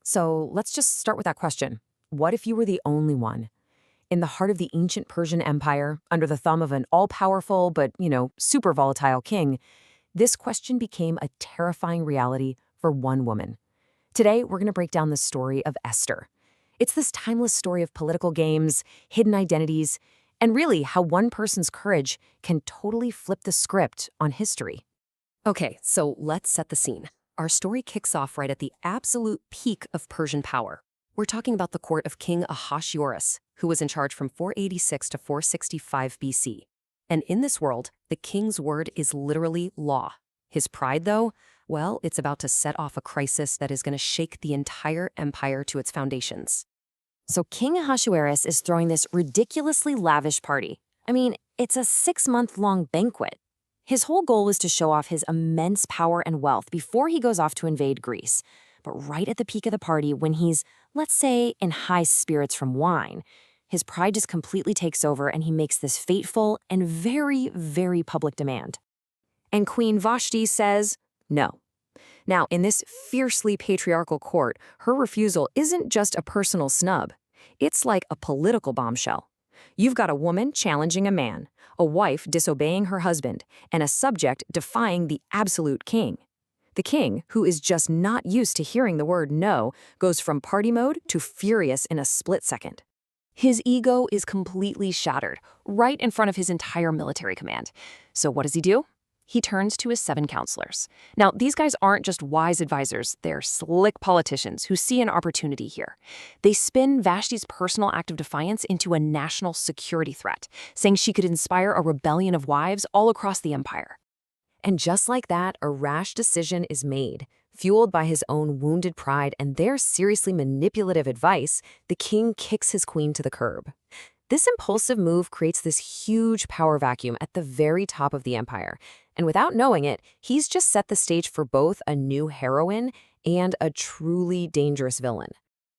So let's just start with that question. What if you were the only one? In the heart of the ancient Persian Empire, under the thumb of an all-powerful but, super volatile king, this question became a terrifying reality for one woman. Today, we're going to break down the story of Esther. It's this timeless story of political games, hidden identities, and really how one person's courage can totally flip the script on history. Okay, so let's set the scene. Our story kicks off right at the absolute peak of Persian power. We're talking about the court of King Ahasuerus, who was in charge from 486 to 465 BC. And in this world, the king's word is literally law. His pride, though, well, it's about to set off a crisis that is going to shake the entire empire to its foundations. So King Ahasuerus is throwing this ridiculously lavish party. I mean, it's a 6-month-long banquet. His whole goal is to show off his immense power and wealth before he goes off to invade Greece. But right at the peak of the party, when he's, let's say, in high spirits from wine, his pride just completely takes over and he makes this fateful and very, very public demand. And Queen Vashti says no. Now, in this fiercely patriarchal court, her refusal isn't just a personal snub. It's like a political bombshell. You've got a woman challenging a man, a wife disobeying her husband, and a subject defying the absolute king. The king, who is just not used to hearing the word no, goes from party mode to furious in a split second. His ego is completely shattered, right in front of his entire military command. So what does he do? He turns to his 7 counselors. Now, these guys aren't just wise advisors, they're slick politicians who see an opportunity here. They spin Vashti's personal act of defiance into a national security threat, saying she could inspire a rebellion of wives all across the empire. And just like that, a rash decision is made. Fueled by his own wounded pride and their seriously manipulative advice, the king kicks his queen to the curb. This impulsive move creates this huge power vacuum at the very top of the empire. And without knowing it, he's just set the stage for both a new heroine and a truly dangerous villain.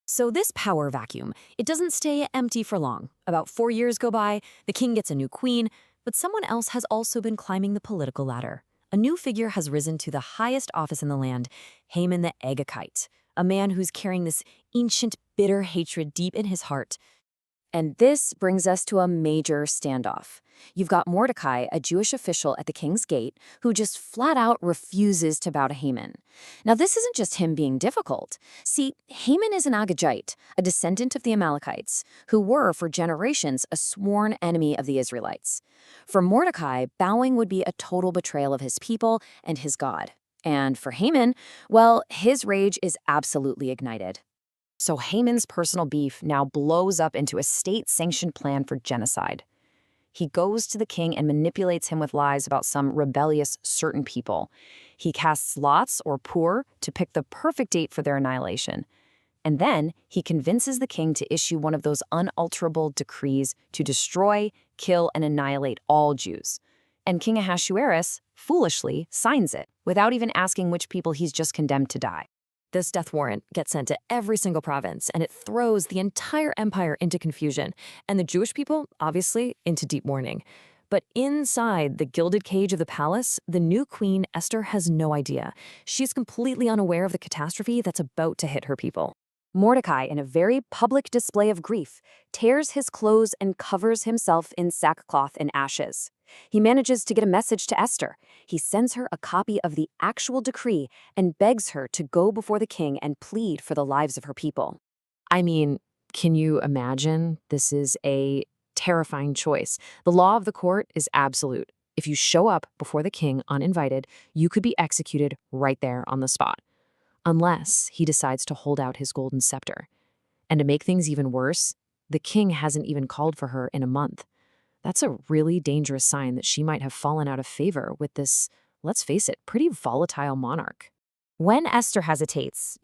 So this power vacuum, it doesn't stay empty for long. About 4 years go by, the king gets a new queen, but someone else has also been climbing the political ladder. A new figure has risen to the highest office in the land, Haman the Agagite, a man who's carrying this ancient, bitter hatred deep in his heart. And this brings us to a major standoff. You've got Mordecai, a Jewish official at the king's gate, who just flat out refuses to bow to Haman. Now, this isn't just him being difficult. See, Haman is an Agagite, a descendant of the Amalekites, who were, for generations, a sworn enemy of the Israelites. For Mordecai, bowing would be a total betrayal of his people and his God. And for Haman, well, his rage is absolutely ignited. So Haman's personal beef now blows up into a state-sanctioned plan for genocide. He goes to the king and manipulates him with lies about some rebellious certain people. He casts lots, or pur, to pick the perfect date for their annihilation. And then he convinces the king to issue one of those unalterable decrees to destroy, kill, and annihilate all Jews. And King Ahasuerus, foolishly, signs it, without even asking which people he's just condemned to die. This death warrant gets sent to every single province, and it throws the entire empire into confusion, and the Jewish people, obviously, into deep mourning. But inside the gilded cage of the palace, the new queen, Esther, has no idea. She's completely unaware of the catastrophe that's about to hit her people. Mordecai, in a very public display of grief, tears his clothes and covers himself in sackcloth and ashes. He manages to get a message to Esther. He sends her a copy of the actual decree and begs her to go before the king and plead for the lives of her people. I mean, can you imagine? This is a terrifying choice. The law of the court is absolute. If you show up before the king uninvited, you could be executed right there on the spot. Unless he decides to hold out his golden scepter. And to make things even worse, the king hasn't even called for her in a month. That's a really dangerous sign that she might have fallen out of favor with this, let's face it, pretty volatile monarch. When Esther hesitates,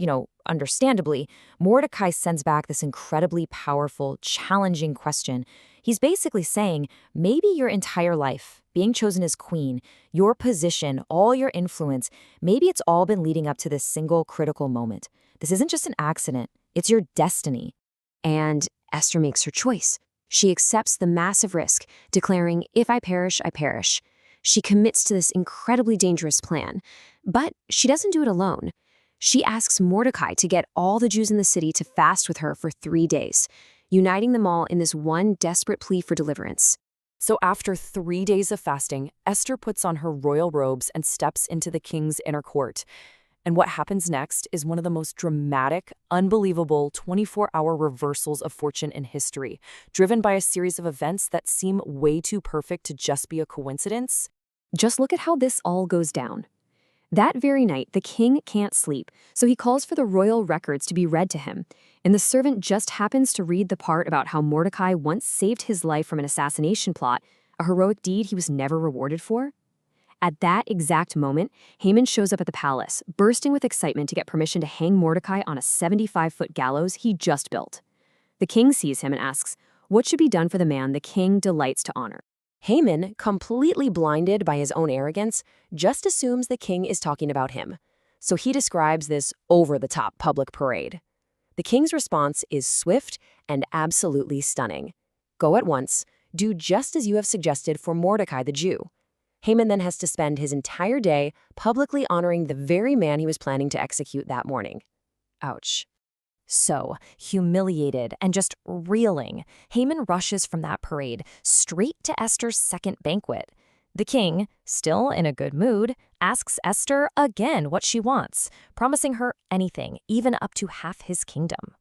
understandably, Mordecai sends back this incredibly powerful, challenging question. He's basically saying, maybe your entire life, being chosen as queen, your position, all your influence, maybe it's all been leading up to this single critical moment. This isn't just an accident, it's your destiny. And Esther makes her choice. She accepts the massive risk, declaring, if I perish, I perish. She commits to this incredibly dangerous plan. But she doesn't do it alone. She asks Mordecai to get all the Jews in the city to fast with her for 3 days, uniting them all in this one desperate plea for deliverance. So after 3 days of fasting, Esther puts on her royal robes and steps into the king's inner court. And what happens next is one of the most dramatic, unbelievable 24-hour reversals of fortune in history, driven by a series of events that seem way too perfect to just be a coincidence. Just look at how this all goes down. That very night, the king can't sleep, so he calls for the royal records to be read to him, and the servant just happens to read the part about how Mordecai once saved his life from an assassination plot, a heroic deed he was never rewarded for. At that exact moment, Haman shows up at the palace, bursting with excitement to get permission to hang Mordecai on a 75-foot gallows he just built. The king sees him and asks, what should be done for the man the king delights to honor? Haman, completely blinded by his own arrogance, just assumes the king is talking about him. So he describes this over-the-top public parade. The king's response is swift and absolutely stunning. Go at once, do just as you have suggested for Mordecai the Jew. Haman then has to spend his entire day publicly honoring the very man he was planning to execute that morning. Ouch. So, humiliated and just reeling, Haman rushes from that parade straight to Esther's second banquet. The king, still in a good mood, asks Esther again what she wants, promising her anything, even up to half his kingdom.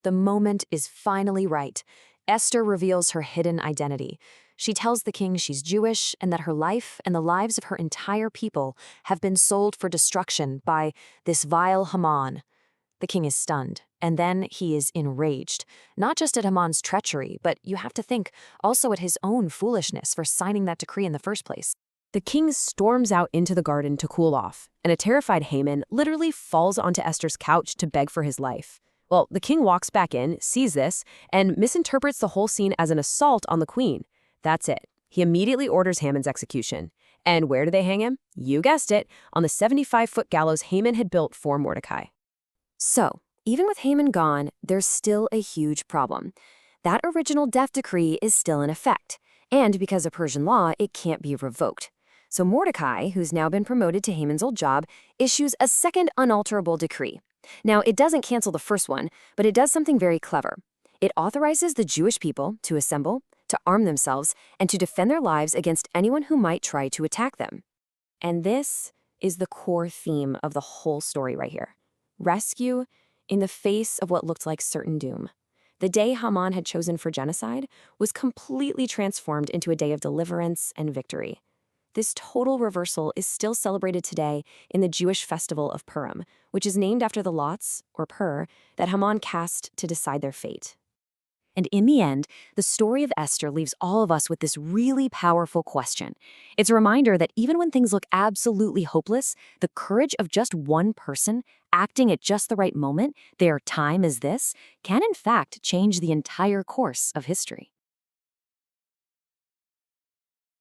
The moment is finally right. Esther reveals her hidden identity. She tells the king she's Jewish and that her life and the lives of her entire people have been sold for destruction by this vile Haman. The king is stunned, and then he is enraged, not just at Haman's treachery, but you have to think also at his own foolishness for signing that decree in the first place. The king storms out into the garden to cool off, and a terrified Haman literally falls onto Esther's couch to beg for his life. Well, the king walks back in, sees this, and misinterprets the whole scene as an assault on the queen. That's it. He immediately orders Haman's execution. And where do they hang him? You guessed it, on the 75-foot gallows Haman had built for Mordecai. So, even with Haman gone, there's still a huge problem. That original death decree is still in effect, and because of Persian law, it can't be revoked. So Mordecai, who's now been promoted to Haman's old job, issues a second unalterable decree. Now, it doesn't cancel the first one, but it does something very clever. It authorizes the Jewish people to assemble, to arm themselves, and to defend their lives against anyone who might try to attack them. And this is the core theme of the whole story right here. Rescue in the face of what looked like certain doom. The day Haman had chosen for genocide was completely transformed into a day of deliverance and victory. This total reversal is still celebrated today in the Jewish festival of Purim, which is named after the lots, or pur, that Haman cast to decide their fate. And in the end, the story of Esther leaves all of us with this really powerful question. It's a reminder that even when things look absolutely hopeless, the courage of just one person acting at just the right moment, their time is this, can in fact change the entire course of history.